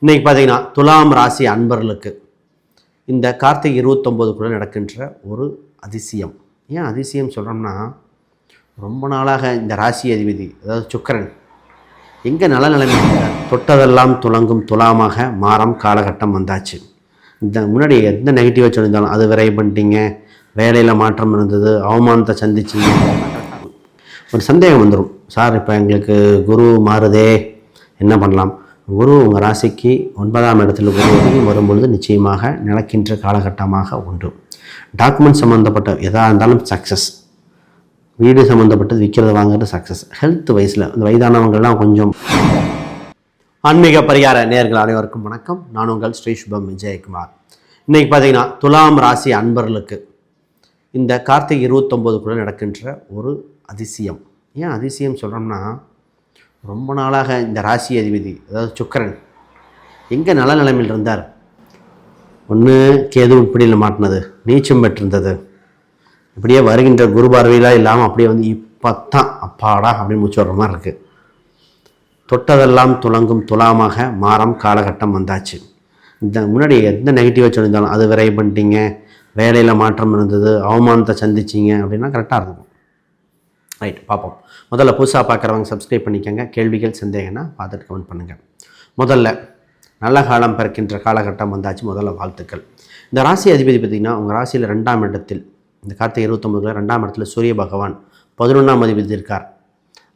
இன்றைக்கி பார்த்தீங்கன்னா துலாம் ராசி அன்பர்களுக்கு இந்த கார்த்திகை 29க்குள்ளே நடக்கின்ற ஒரு அதிசயம். ஏன் அதிசயம் சொல்கிறோம்னா, ரொம்ப நாளாக இந்த ராசி அதிபதி அதாவது சுக்கிரன் எங்கே நல்ல நிலைமை தொட்டதெல்லாம் துலங்கும் துலாமாக மாறும் காலகட்டம் வந்தாச்சு. இந்த முன்னாடி எந்த நெகட்டிவாக சொல்லியிருந்தாலும் அது விரை பண்ணிட்டீங்க, வேலையில் மாற்றம் இருந்தது, அவமானத்தை சந்திச்சிங்க, ஒரு சந்தேகம் வந்துடும். சார் இப்போ எங்களுக்கு குரு மாறுதே, என்ன பண்ணலாம்? குரு உங்கள் ராசிக்கு 9ஆம் இடத்துல குரு வரும்பொழுது நிச்சயமாக நிலைக்கின்ற காலகட்டமாக உண்டு. டாக்குமெண்ட் சம்மந்தப்பட்ட எதாக இருந்தாலும் சக்ஸஸ், வீடு சம்மந்தப்பட்டது விற்கிறது வாங்குறது சக்ஸஸ். ஹெல்த் வைஸில் இந்த வயதானவங்கள்லாம் கொஞ்சம். ஆன்மீக பரிகார நேயர்கள் அனைவருக்கும் வணக்கம். நான் உங்கள் ஸ்ரீ சுபம் விஜயகுமார். இன்றைக்கி பார்த்தீங்கன்னா துலாம் ராசி அன்பர்களுக்கு இந்த கார்த்திகை 29க்குள்ளே நடக்கின்ற ஒரு அதிசயம். ஏன் அதிசயம் சொல்கிறோம்னா, ரொம்ப நாளாக இந்த ராசி அதிபதி அதாவது சுக்கிரன் எங்கே நல்ல நிலைமையில் இருந்தார். ஒன்று கேது பிடியில் மாட்டினது, நீச்சம் பெற்றிருந்தது, இப்படியே வருகின்ற குரு பார்வையெல்லாம் இல்லாமல் அப்படியே வந்து இப்போ தான் அப்பாடா அப்படின்னு மூச்சு வர்ற மாதிரி இருக்குது. தொட்டதெல்லாம் துலங்கும் துலாமாக மாறும் காலகட்டம் வந்தாச்சு. இந்த முன்னாடி எந்த நெகட்டிவாக சொல்லியிருந்தாலும் அது விரை பண்ணிட்டீங்க, வேலையில் மாற்றம் இருந்தது, அவமானத்தை சந்திச்சிங்க அப்படின்னா கரெக்டாக இருக்கும். ரைட், பார்ப்போம். முதல்ல புதுசாக பார்க்குறவங்க சப்ஸ்கிரைப் பண்ணிக்கோங்க. கேள்விகள் சந்தேகம்னா பார்த்துட்டு கமெண்ட் பண்ணுங்கள். முதல்ல நல்ல காலம் பிறக்கின்ற காலகட்டம் வந்தாச்சு. முதல்ல வாழ்த்துக்கள். இந்த ராசி அதிபதி பார்த்திங்கன்னா உங்கள் ராசியில் 2ஆம் இடத்தில் இந்த கார்த்திகை 29 2ஆம் இடத்துல சூரிய பகவான் 11ஆம் அதிபதி இருக்கார்.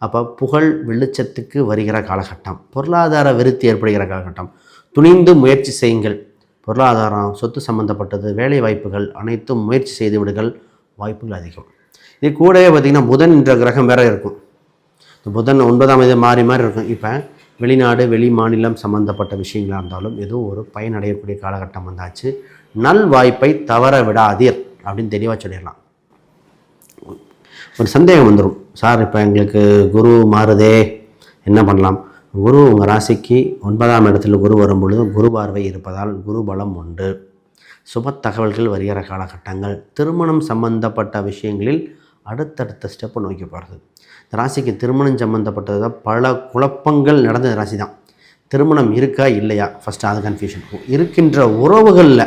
அப்போ புகழ் வெளிச்சத்துக்கு வருகிற காலகட்டம், பொருளாதார விருத்தி ஏற்படுகிற காலகட்டம். துணிந்து முயற்சி செய்யுங்கள். பொருளாதாரம், சொத்து சம்மந்தப்பட்டது, வேலை வாய்ப்புகள் அனைத்தும் முயற்சி செய்து விடுங்கள், வாய்ப்புகள் அதிகம். இது கூடவே பார்த்திங்கன்னா புதன் என்ற கிரகம் வேறு இருக்கும். இந்த புதன் 9ஆம் தேதி மாறி இருக்கும். இப்போ வெளிநாடு வெளி மாநிலம் சம்மந்தப்பட்ட விஷயங்களாக இருந்தாலும் ஏதோ ஒரு பயனடையக்கூடிய காலகட்டம் வந்தாச்சு. நல் வாய்ப்பை தவற விடாதீர் அப்படின்னு தெளிவாக சொல்லிடலாம். ஒரு சந்தேகம் வந்துடும். சார் இப்போ எங்களுக்கு குரு மாறுதே, என்ன பண்ணலாம்? குரு உங்கள் ராசிக்கு 9ஆம் இடத்துல குரு வரும்பொழுது குரு பார்வை இருப்பதால் குரு பலம் உண்டு. சுப தகவல்கள் வருகிற காலகட்டங்கள். திருமணம் சம்பந்தப்பட்ட விஷயங்களில் அடுத்தடுத்த ஸ்டெப்பை நோக்கி போகிறது. இந்த ராசிக்கு திருமணம் சம்மந்தப்பட்டது தான் பல குழப்பங்கள் நடந்த ராசி தான். திருமணம் இருக்கா இல்லையா ஃபஸ்ட்டு அது கன்ஃபியூஷன். இருக்கின்ற உறவுகளில்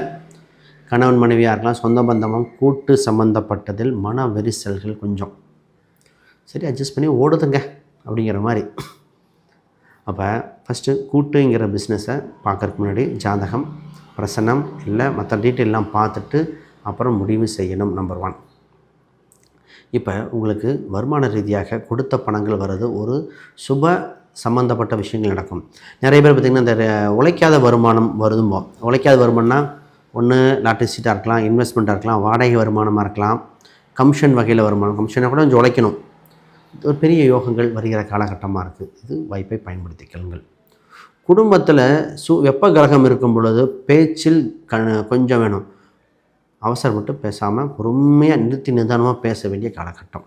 கணவன் மனைவியாக இருக்கலாம், சொந்த பந்தமும் கூட்டு சம்மந்தப்பட்டதில் மன வெரிசல்கள் கொஞ்சம் சரி அட்ஜஸ்ட் பண்ணி ஓடுதுங்க அப்படிங்கிற மாதிரி. அப்போ ஃபஸ்ட்டு கூட்டுங்கிற பிஸ்னஸை பார்க்குறதுக்கு முன்னாடி ஜாதகம், பிரசனம் இல்லை மற்ற டீட்டெயிலெலாம் பார்த்துட்டு அப்புறம் முடிவு செய்யணும். நம்பர் 1. இப்போ உங்களுக்கு வருமான ரீதியாக கொடுத்த பணங்கள் வர்றது ஒரு சுப சம்மந்தப்பட்ட விஷயங்கள் நடக்கும். நிறைய பேர் பார்த்திங்கன்னா இந்த உழைக்காத வருமானம் வருதும்போ. உழைக்காத வருமானம்னா ஒன்று லாட்டரி சீட்டாக இருக்கலாம், இன்வெஸ்ட்மெண்ட்டாக இருக்கலாம், வாடகை வருமானமாக இருக்கலாம், கமிஷன் வகையில் வருமானம். கமிஷனை கூட கொஞ்சம் உழைக்கணும். ஒரு பெரிய யோகங்கள் வருகிற காலகட்டமாக இருக்குது. இது வாய்ப்பை பயன்படுத்திக்கொள்ளுங்கள். குடும்பத்தில் வெப்ப கிரகம் இருக்கும் பொழுது பேச்சில் கொஞ்சம் வேணும். அவசரப்பட்டு பேசாமல் பொறுமையாக நிறுத்தி நிதானமாக பேச வேண்டிய காலகட்டம்.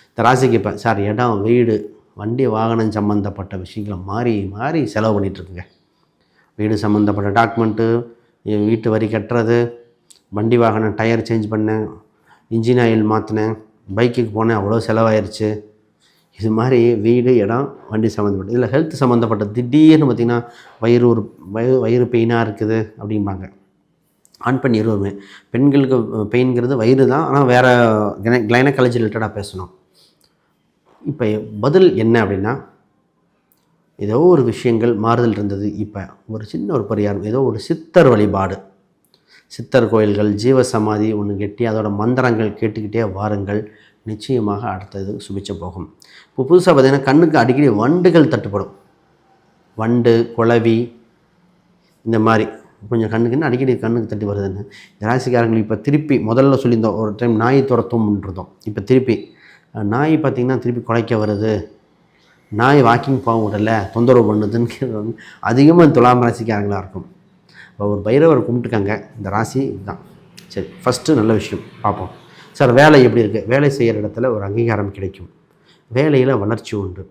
இந்த ராசிக்கு இப்போ சார் இடம், வீடு, வண்டி வாகனம் சம்மந்தப்பட்ட விஷயங்களை மாறி மாறி செலவு பண்ணிகிட்ருக்குங்க. வீடு சம்மந்தப்பட்ட டாக்குமெண்ட்டு, வீட்டு வரி கட்டுறது, வண்டி வாகனம் டயர் சேஞ்ச் பண்ணேன், இன்ஜின் ஆயில் மாற்றினேன், பைக்குக்கு போனேன், அவ்வளோ செலவாயிருச்சு. இது மாதிரி வீடு, இடம், வண்டி சம்மந்தப்பட்டது. இதில் ஹெல்த் சம்மந்தப்பட்ட திடீர்னு பார்த்திங்கன்னா வயிறு பெயினாக இருக்குது அப்படிம்பாங்க. ஆண் பெண் இருவருமே. பெண்களுக்கு பெயின்கிறது வயிறு தான், ஆனால் வேறு கைனகாலஜி ரிலேட்டடாக பேசணும். இப்போ பதில் என்ன அப்படின்னா, ஏதோ ஒரு விஷயங்கள் மாறுதல் இருந்தது. இப்போ ஒரு சின்ன ஒரு பரிகாரம், ஏதோ ஒரு சித்தர் வழிபாடு, சித்தர் கோயில்கள், ஜீவசமாதி ஒன்று கெட்டி அதோட மந்திரங்கள் கேட்டுக்கிட்டே வாருங்கள். நிச்சயமாக அடுத்தது சுபிச்ச போகும். இப்போ புதுசாக பார்த்திங்கன்னா கண்ணுக்கு அடிக்கடி வண்டுகள் தட்டுப்படும். வண்டு, குளவி, இந்த மாதிரி கொஞ்சம் கண்ணுக்குன்னு அடிக்கடி கண்ணுக்கு தட்டி வருதுன்னு. இந்த ராசிக்காரங்களுக்கு இப்போ திருப்பி முதல்ல சொல்லியிருந்தோம், ஒரு டைம் நாய் துரத்தும்ன்றதோம். இப்போ திருப்பி நாய் பார்த்திங்கன்னா திருப்பி குலைக்க வருது, நாய் வாக்கிங் போக விடலை, தொந்தரவு பண்ணுதுன்னு அதிகமாக துலாம் ராசிக்காரங்களாக இருக்கும். இப்போ ஒரு பைரவர் கும்பிட்டுக்காங்க. இந்த ராசி இதுதான். சரி, ஃபஸ்ட்டு நல்ல விஷயம் பார்ப்போம். சார் வேலை எப்படி இருக்குது? வேலை செய்கிற இடத்துல ஒரு அங்கீகாரம் கிடைக்கும், வேலையில் வளர்ச்சி உண்டு,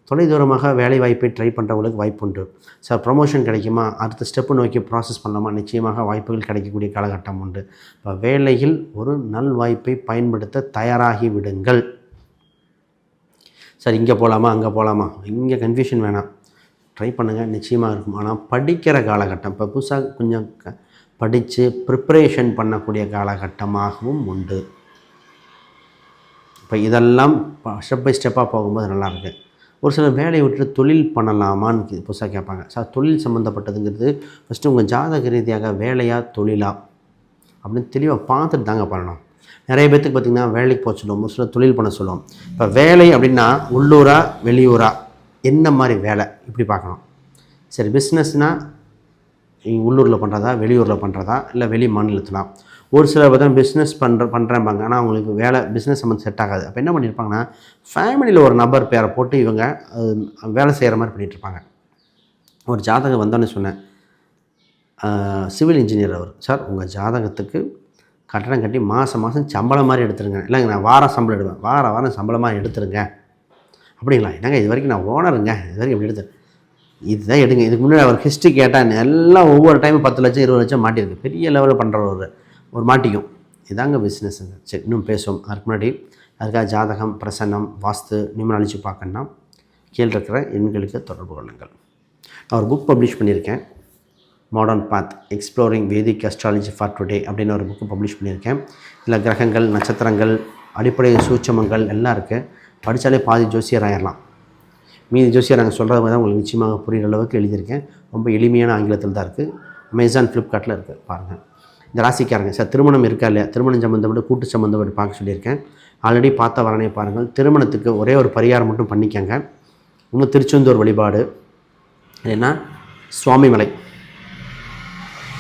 தொலைதூரமாக வேலை வாய்ப்பை ட்ரை பண்ணுறவங்களுக்கு வாய்ப்பு உண்டு. சார் ப்ரமோஷன் கிடைக்குமா, அடுத்த ஸ்டெப்பு நோக்கி ப்ராசஸ் பண்ணலாமா, நிச்சயமாக வாய்ப்புகள் கிடைக்கக்கூடிய காலகட்டம் உண்டு. இப்போ வேலையில் ஒரு நல் வாய்ப்பை பயன்படுத்த தயாராகி விடுங்கள். சார் இங்கே போகலாமா அங்கே போகலாமா, இங்கே கன்ஃபியூஷன் வேணாம். ட்ரை பண்ணுங்கள், நிச்சயமாக இருக்கும். ஆனால் படிக்கிற காலகட்டம் இப்போ புதுசாக கொஞ்சம் படித்து ப்ரிப்பரேஷன் பண்ணக்கூடிய காலகட்டமாகவும் உண்டு. இப்போ இதெல்லாம் ஸ்டெப் பை ஸ்டெப்பாக போகும்போது நல்லாயிருக்கு. ஒரு சில வேலையை விட்டுட்டு தொழில் பண்ணலாமான்னு புதுசாக கேட்பாங்க. சார் தொழில் சம்மந்தப்பட்டதுங்கிறது ஃபஸ்ட்டு உங்கள் ஜாதக ரீதியாக வேலையா தொழிலா அப்படின்னு தெளிவாக பார்த்துட்டு தாங்க பண்ணணும். நிறைய பேர்த்துக்கு பார்த்திங்கன்னா வேலைக்கு போக சொல்லுவோம், ஒரு சில தொழில் பண்ண சொல்லுவோம். இப்போ வேலை அப்படின்னா உள்ளூரா வெளியூரா என்ன மாதிரி வேலை இப்படி பார்க்கணும். சரி, பிஸ்னஸ்னால் உள்ளூரில் பண்ணுறதா வெளியூரில் பண்ணுறதா இல்லை வெளி மாநிலத்தில். ஒரு சிலர் பார்த்தா பிஸ்னஸ் பண்ணுறேன்பாங்க, ஆனால் அவங்களுக்கு வேலை பிஸ்னஸ் சம்மந்தம் செட் ஆகாது. அப்போ என்ன பண்ணியிருப்பாங்கன்னா ஃபேமிலியில் ஒரு நபர் பேரை போட்டு இவங்க வேலை செய்கிற மாதிரி பண்ணிகிட்ருப்பாங்க. ஒரு ஜாதகம் வந்தோன்னே சொன்னேன், சிவில் இன்ஜினியர் அவர். சார் உங்கள் ஜாதகத்துக்கு கட்டணம் கட்டி மாதம் சம்பளம் மாதிரி எடுத்துருங்க. இல்லைங்க நான் வாரம் சம்பளம் எடுவேன், வாரம் சம்பளமாக எடுத்துருங்க. அப்படிங்களா? என்னங்க இது வரைக்கும் நான் ஓனருங்க, இது வரைக்கும் எப்படி எடுத்து இதுதான் எடுங்க. இதுக்கு முன்னாடி அவர் ஹிஸ்ட்ரி கேட்டால் எல்லாம் ஒவ்வொரு டைமும் 10 லட்சம் 20 லட்சம் மாட்டியிருக்கு. பெரிய லெவலில் பண்ணுற ஒரு மாட்டிக்கும். இதாங்க பிஸ்னஸ்ஸுங்க. சரி, இன்னும் பேசுவோம். அதுக்கு முன்னாடி அதுக்காக ஜாதகம், பிரசன்னம், வாஸ்து, நியூமராலஜி பார்க்கணுன்னா கீழே இருக்கிற எண்களுக்கு தொடர்பு கொள்ளுங்கள். நான் ஒரு புக் பப்ளிஷ் பண்ணியிருக்கேன், modern path exploring Vedic astrology for today அப்படின்னு ஒரு புக்கு பப்ளிஷ் பண்ணியிருக்கேன். இதில் கிரகங்கள், நட்சத்திரங்கள், அடிப்படை சூட்சமங்கள் எல்லாம் இருக்குது. படித்தாலே பாதி ஜோசியர் ஆயிடலாம். மீதி ஜோசியர் நாங்கள் சொல்கிறது தான் உங்களுக்கு நிச்சயமாக புரிகிற அளவுக்கு எழுதியிருக்கேன். ரொம்ப எளிமையான ஆங்கிலத்தில் தான் இருக்குது. அமேசான், ஃப்ளிப்கார்ட்டில் இருக்குது, பாருங்கள். இந்த ராசிக்காரங்க சார் திருமணம் இருக்கா இல்லையா, திருமணம் சம்மந்தப்பட்டு கூட்டு சம்மந்தப்பட்டு பார்க்க சொல்லியிருக்கேன். ஆல்ரெடி பார்த்த வரனே பாருங்கள். திருமணத்துக்கு ஒரே ஒரு பரிகாரம் மட்டும் பண்ணிக்கங்க. இன்னும் திருச்செந்தூர் வழிபாடு ஏன்னா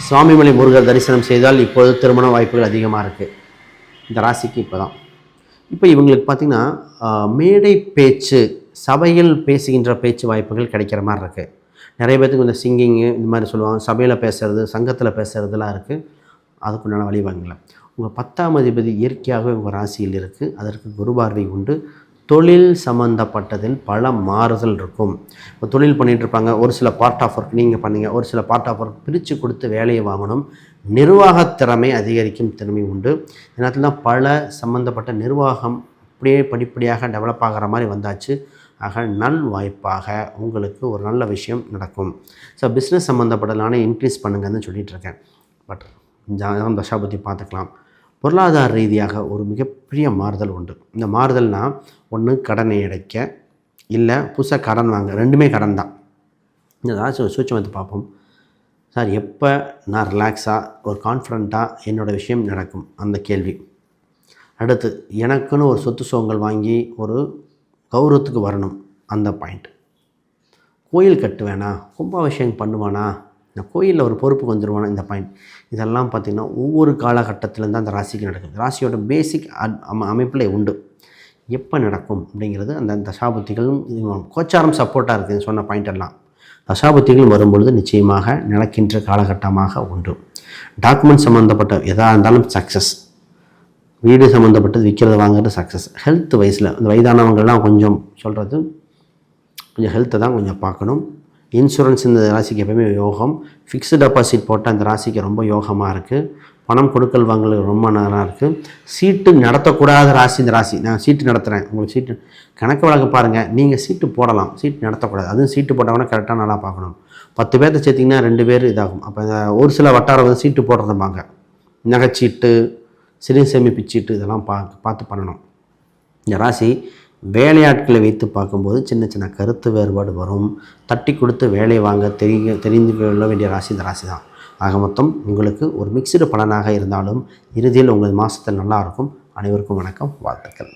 சுவாமிமலை முருகர் தரிசனம் செய்தால் இப்போது திருமண வாய்ப்புகள் அதிகமாக இருக்குது இந்த ராசிக்கு. இப்போ இவங்களுக்கு பார்த்திங்கன்னா மேடை பேச்சு, சபையில் பேசுகின்ற பேச்சு வாய்ப்புகள் கிடைக்கிற மாதிரி இருக்குது. நிறைய பேர்த்துக்கு இந்த சிங்கிங்கு இந்த மாதிரி சொல்லுவாங்க, சபையில் பேசுகிறது, சங்கத்தில் பேசுகிறதுலாம் இருக்குது. அதுக்குண்டான வழிவாங்கல. உங்கள் 10ஆம் அதிபதி இயற்கையாகவே உங்கள் ராசியில் இருக்குது. அதற்கு குரு பார்வை உண்டு. தொழில் சம்மந்தப்பட்டதில் பல மாறுதல் இருக்கும். இப்போ தொழில் பண்ணிகிட்ருப்பாங்க, ஒரு சில பார்ட் ஆஃப் ஒர்க் நீங்கள் பண்ணீங்க, ஒரு சில பார்ட் ஆஃப் ஒர்க் பிரித்து கொடுத்து வேலையை வாங்கணும். நிர்வாகத் திறமை அதிகரிக்கும் திறமை உண்டு. இந்த நேரத்தில் தான் பல சம்மந்தப்பட்ட நிர்வாகம் அப்படியே படிப்படியாக டெவலப் ஆகிற மாதிரி வந்தாச்சு. ஆக நல் வாய்ப்பாக உங்களுக்கு ஒரு நல்ல விஷயம் நடக்கும். ஸோ பிஸ்னஸ் சம்மந்தப்பட்டதானே இன்க்ரீஸ் பண்ணுங்கன்னு சொல்லிகிட்ருக்கேன். பட் ஜாதகம் தசாபதி பார்த்துக்கலாம். பொருளாதார ரீதியாக ஒரு மிகப்பெரிய மாறுதல் உண்டு. இந்த மாறுதல்னால் ஒன்று கடனை அடைக்க, இல்லை புதுசாக கடன் வாங்க, ரெண்டுமே கடன் தான். இந்த ஏதாச்சும் சூட்சமத்தை பார்ப்போம். சார் எப்போ நான் ரிலாக்ஸாக ஒரு கான்ஃபிடண்ட்டாக என்னோடய விஷயம் நடக்கும் அந்த கேள்வி. அடுத்து எனக்குன்னு ஒரு சொத்து சுகங்கள் வாங்கி ஒரு கௌரவத்துக்கு வரணும் அந்த பாயிண்ட். கோயில் கட்டுவேனா, கும்பாபிஷேகம் பண்ணுவானா, இந்த கோயிலில் ஒரு பொறுப்புக்கு வந்துடுவானா, இந்த பாயிண்ட். இதெல்லாம் பார்த்திங்கன்னா ஒவ்வொரு காலகட்டத்திலேருந்து அந்த ராசிக்கு நடக்குது. ராசியோட பேசிக் அமைப்பில் உண்டு. எப்போ நடக்கும் அப்படிங்கிறது அந்த தசாபுத்திகளும் கோச்சாரம் சப்போர்ட்டாக இருக்குது சொன்ன பாயிண்ட் எல்லாம். தசாபுத்திகள் வரும்பொழுது நிச்சயமாக நடக்கின்ற காலகட்டமாக உண்டு. டாக்குமெண்ட் சம்மந்தப்பட்ட எதாக இருந்தாலும் சக்ஸஸ். வீடு சம்மந்தப்பட்டது விற்கிறது வாங்குறது சக்ஸஸ். ஹெல்த் வைஸில் இந்த வயதானவங்கள்லாம் கொஞ்சம் சொல்கிறது கொஞ்சம் ஹெல்த்தை தான் கொஞ்சம் பார்க்கணும். இன்சூரன்ஸ் இந்த ராசிக்கு எப்போயுமே யோகம். ஃபிக்ஸ்டு டெபாசிட் போட்டால் இந்த ராசிக்கு ரொம்ப யோகமாக இருக்குது. பணம் கொடுக்கல் வாங்கல் ரொம்ப நல்லா இருக்குது. சீட்டு நடத்தக்கூடாத ராசி இந்த ராசி. நான் சீட்டு நடத்துகிறேன், உங்களுக்கு சீட்டு கணக்கு வழக்கு பாருங்கள். நீங்கள் சீட்டு போடலாம், சீட்டு நடத்தக்கூடாது. அதுவும் சீட்டு போட்டவொன்னே கரெக்டாக நல்லா பார்க்கணும். 10 பேர்த்த சேர்த்திங்கன்னா 2 பேர் இதாகும். அப்போ இந்த ஒரு சில வட்டாரம் வந்து சீட்டு போடுறதும்பாங்க. நகைச்சீட்டு, சிறு சேமிப்பு சீட்டு இதெல்லாம் பார்த்து பண்ணணும். இந்த ராசி வேலையாட்களை வைத்து பார்க்கும்போது சின்ன சின்ன கருத்து வேறுபாடு வரும். தட்டி கொடுத்து வேலை வாங்க தெரிந்து கொள்ள வேண்டிய ராசி இந்த ராசி தான். ஆக மொத்தம் உங்களுக்கு ஒரு மிக்சடு பலனாக இருந்தாலும் இறுதியில் உங்கள் மாதத்தில் நல்லாயிருக்கும். அனைவருக்கும் வணக்கம், வாழ்த்துக்கள்.